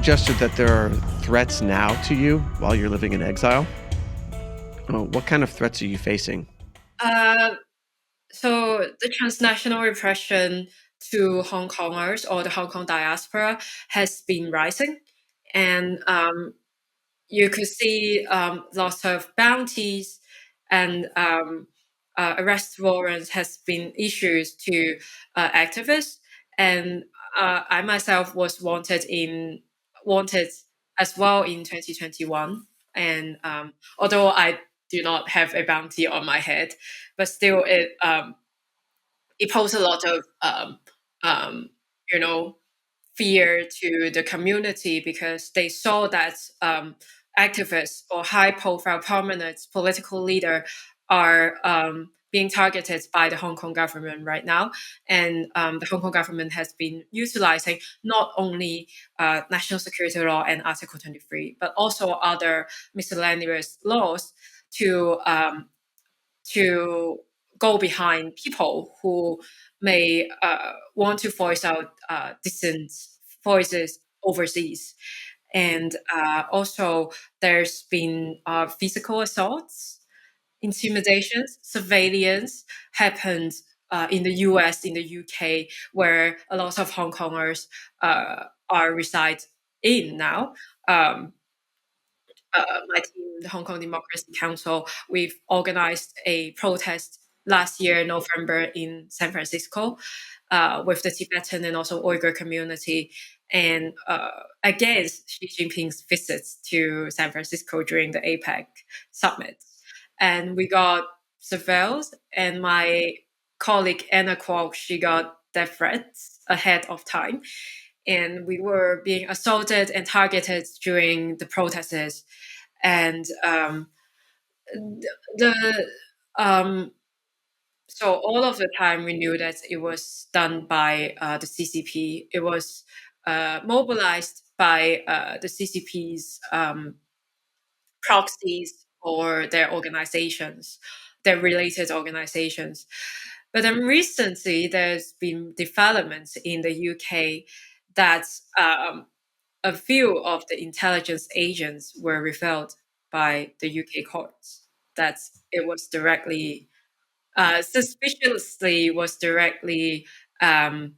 suggested that there are threats now to you while you're living in exile. What kind of threats are you facing? So the transnational repression to Hong Kongers or the Hong Kong diaspora has been rising, and you could see lots of bounties and arrest warrants has been issued to activists, and I myself was wanted as well in 2021, and although I do not have a bounty on my head, but still it posed a lot of um, you know fear to the community because they saw that activists or high-profile prominent political leader are being targeted by the Hong Kong government right now, and the Hong Kong government has been utilizing not only national security law and Article 23, but also other miscellaneous laws to to go behind people who may want to voice out dissent voices overseas. And also, there's been physical assaults, intimidations, surveillance happened in the US, in the UK, where a lot of Hong Kongers are reside in now. Um, my team, the Hong Kong Democracy Council, we've organized a protest last year, November, in San Francisco with the Tibetan and also Uyghur community, and against Xi Jinping's visits to San Francisco during the APEC summit. And we got surveilled, and my colleague Anna Kwok, she got death threats ahead of time. And we were being assaulted and targeted during the protests, and the so all of the time we knew that it was done by the CCP. It was mobilized by the CCP's proxies or their organizations, their related organizations. But then recently, there's been developments in the UK that a few of the intelligence agents were revealed by the UK courts that it was directly, suspiciously, was directly um,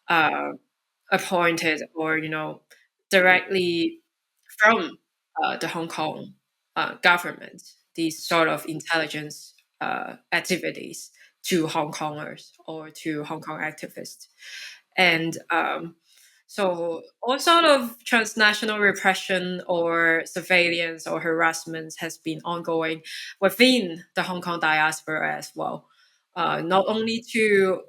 uh, appointed or directly from the Hong Kong government. These sort of intelligence activities to Hong Kongers or to Hong Kong activists, and so all sort of transnational repression or surveillance or harassment has been ongoing within the Hong Kong diaspora as well. Not only to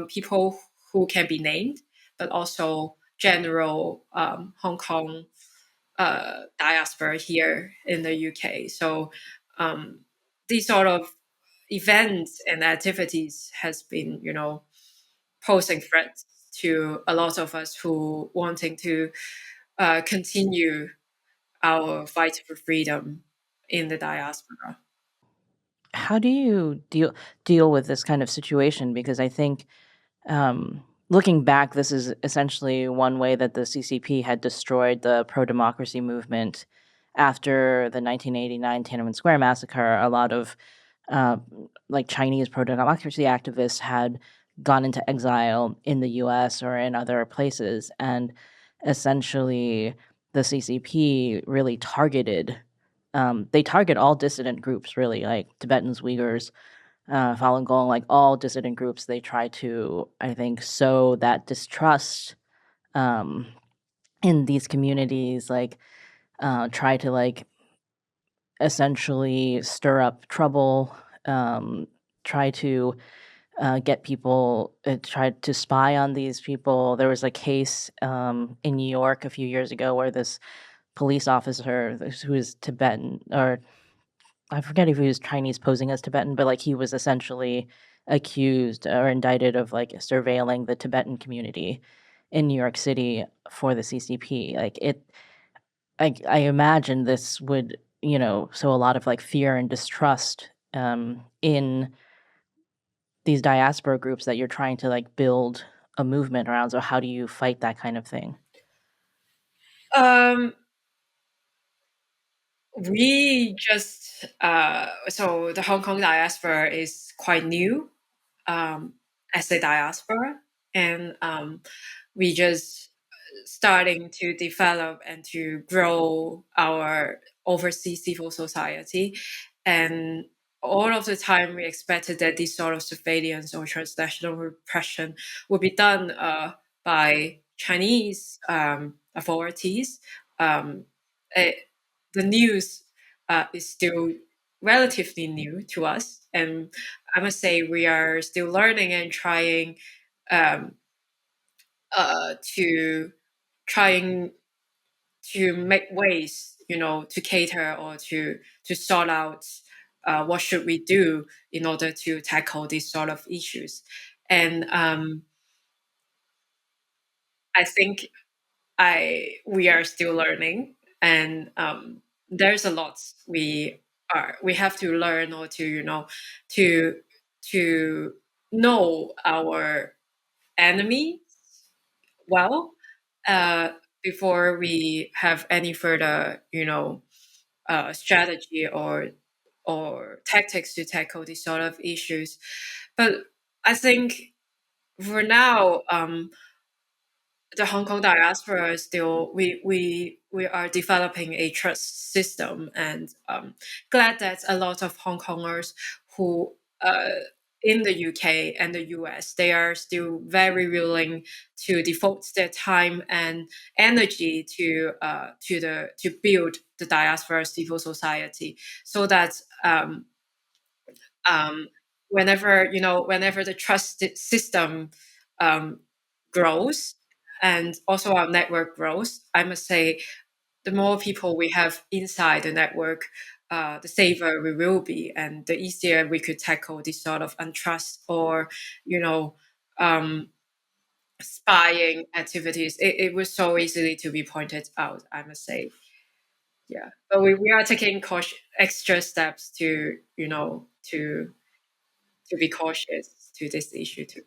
people who can be named, but also general Hong Kong diaspora here in the UK. So um, these sort of events and activities has been, posing threats to a lot of us who wanting to continue our fight for freedom in the diaspora. How do you deal with this kind of situation? Because I think, looking back, this is essentially one way that the CCP had destroyed the pro-democracy movement after the 1989 Tiananmen Square massacre. A lot of like Chinese pro-democracy activists had gone into exile in the US or in other places, and essentially the CCP really targeted they target all dissident groups, really, like Tibetans, Uyghurs, Falun Gong, like all dissident groups. They try to, I think, sow that distrust um, in these communities, like try to like essentially stir up trouble, try to get people, try to spy on these people. There was a case in New York a few years ago where this police officer who is Tibetan, or I forget if he was Chinese posing as Tibetan, but like he was essentially accused or indicted of like surveilling the Tibetan community in New York City for the CCP. Like I imagine this would, sow a lot of like fear and distrust in these diaspora groups that you're trying to like build a movement around. So how do you fight that kind of thing? Um, we just so the Hong Kong diaspora is quite new um, as a diaspora, and we just starting to develop and to grow our overseas civil society. And all of the time, we expected that this sort of surveillance or transnational repression would be done by Chinese authorities. Um, it, the news is still relatively new to us, and I must say we are still learning and trying um, to trying to make ways, to cater or to sort out what should we do in order to tackle these sort of issues. And I think we are still learning, and there's a lot we have to learn, or to to to know our enemy well uh, before we have any further strategy or tactics to tackle these sort of issues. But I think for now, the Hong Kong diaspora is still we are developing a trust system, and glad that a lot of Hong Kongers who in the UK and the US, they are still very willing to devote their time and energy to build the diaspora civil society, so that um, whenever the trust system um, grows, and also our network grows, I must say the more people we have inside the network, the safer we will be, and the easier we could tackle this sort of untrust or you know um, spying activities. It was so easily to be pointed out, I must say. Yeah, but we are taking extra steps to to be cautious to this issue too.